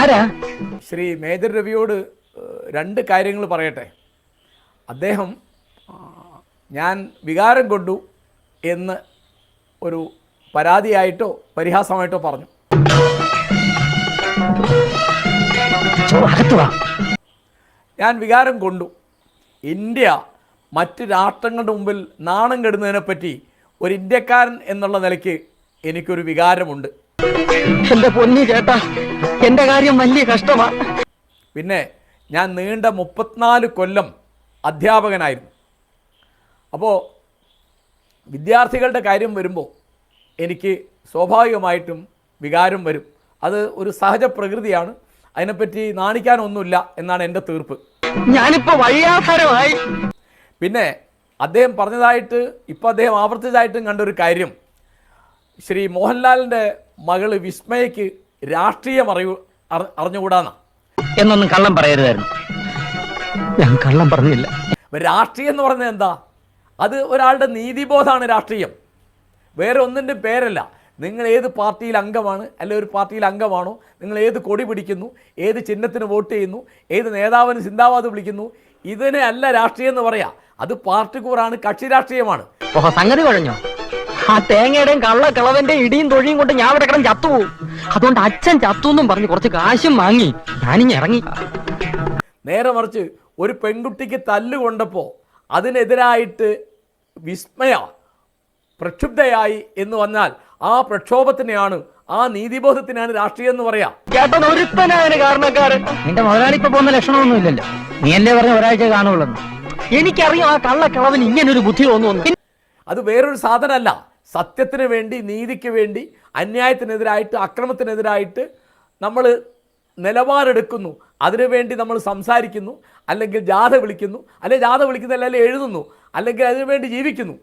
ആരാ? ശ്രീ മേജർ രവിയോട് രണ്ട് കാര്യങ്ങൾ പറയട്ടെ. അദ്ദേഹം ഞാൻ വികാരം കൊണ്ടു എന്ന് ഒരു പരാതിയായിട്ടോ പരിഹാസമായിട്ടോ പറഞ്ഞു. ഞാൻ വികാരം കൊണ്ടു. ഇന്ത്യ മറ്റ് രാഷ്ട്രങ്ങളുടെ മുമ്പിൽ നാണം കെടുന്നതിനെപ്പറ്റി ഒരു ഇന്ത്യക്കാരൻ എന്നുള്ള നിലയ്ക്ക് എനിക്കൊരു വികാരമുണ്ട്. എൻ്റെ പൊന്നി ചേട്ടാ, എൻ്റെ കാര്യം വലിയ കഷ്ടമാണ്. പിന്നെ ഞാൻ നീണ്ട 34 കൊല്ലം അധ്യാപകനായിരുന്നു. അപ്പോൾ വിദ്യാർത്ഥികളുടെ കാര്യം വരുമ്പോൾ എനിക്ക് സ്വാഭാവികമായിട്ടും വികാരം വരും. അത് ഒരു സഹജ പ്രകൃതിയാണ്. അതിനെപ്പറ്റി നാണിക്കാനൊന്നുമില്ല എന്നാണ് എൻ്റെ തീർപ്പ്. ഞാനിപ്പോൾ വഴിയാധാരമായി. പിന്നെ അദ്ദേഹം പറഞ്ഞതായിട്ട് ഇപ്പോൾ അദ്ദേഹം ആവർത്തിച്ചതായിട്ടും കണ്ടൊരു കാര്യം, ശ്രീ മോഹൻലാലിൻ്റെ മകള് വിസ്മയയ്ക്ക് രാഷ്ട്രീയം അറിഞ്ഞുകൂടാന്നാ. എന്നൊന്നും കള്ളം പറയരുതായിരുന്നു. ഞാൻ കള്ളം പറഞ്ഞില്ല. രാഷ്ട്രീയം എന്ന് പറഞ്ഞത് എന്താ? അത് ഒരാളുടെ നീതിബോധമാണ് രാഷ്ട്രീയം, വേറെ ഒന്നിൻ്റെ പേരല്ല. നിങ്ങൾ ഏത് പാർട്ടിയിൽ അംഗമാണ്, അല്ലെങ്കിൽ ഒരു പാർട്ടിയിൽ അംഗമാണോ, നിങ്ങൾ ഏത് കൊടി പിടിക്കുന്നു, ഏത് ചിഹ്നത്തിന് വോട്ട് ചെയ്യുന്നു, ഏത് നേതാവിന് സിന്ദാബാദ് വിളിക്കുന്നു, ഇതിനെ അല്ല രാഷ്ട്രീയം എന്ന് പറയാം. അത് പാർട്ടി കൂറാണ്, കക്ഷി രാഷ്ട്രീയമാണ്. സംഗതി കഴിഞ്ഞോ? ആ തേങ്ങയുടെയും കള്ളക്കളവന്റെ ഇടിയും തൊഴിയും കൊണ്ട് ഞാൻ ഇവിടെ കിടന്ന് ചത്തുപോകും. അതുകൊണ്ട് അച്ഛൻ ചത്തു എന്നും പറഞ്ഞ് കുറച്ച് കാശും വാങ്ങി ഞാനിങ്ങ് ഇറങ്ങി. നേരെ മറിച്ച് ഒരു പെൺകുട്ടിക്ക് തല്ലുകൊണ്ടപ്പോൾ അതിനെതിരായിട്ട് വിസ്മയ പ്രക്ഷുബ്ധയായി എന്ന് വന്നാൽ ആ പ്രക്ഷോഭത്തിനെയാണ്, ആ നീതിബോധത്തിനാണ് രാഷ്ട്രീയം എന്ന് പറയാം. ചേട്ടൻ ഒരുത്തനാണ് കാരണക്കാരൻ. നിന്റെ മുതലാളി ഇപ്പൊ പോകുന്ന ലക്ഷണമൊന്നും ഇല്ലല്ലോ. നീ അല്ലേ പറഞ്ഞ ഒരാഴ്ച കാണുള്ളൂ. എനിക്കറിയാം ആ കള്ളക്കളവന് ഇങ്ങനൊരു ബുദ്ധി തോന്നുന്നു. അത് വേറൊരു സാധനമല്ല. സത്യത്തിന് വേണ്ടി, നീതിക്ക് വേണ്ടി, അന്യായത്തിനെതിരായിട്ട്, അക്രമത്തിനെതിരായിട്ട് നമ്മൾ നിലപാടെടുക്കുന്നു. അതിനുവേണ്ടി നമ്മൾ സംസാരിക്കുന്നു, അല്ലെങ്കിൽ ജാഥ വിളിക്കുന്നു, അല്ലെങ്കിൽ ജാഥ വിളിക്കുന്നതല്ല എഴുതുന്നു, അല്ലെങ്കിൽ അതിനുവേണ്ടി ജീവിക്കുന്നു.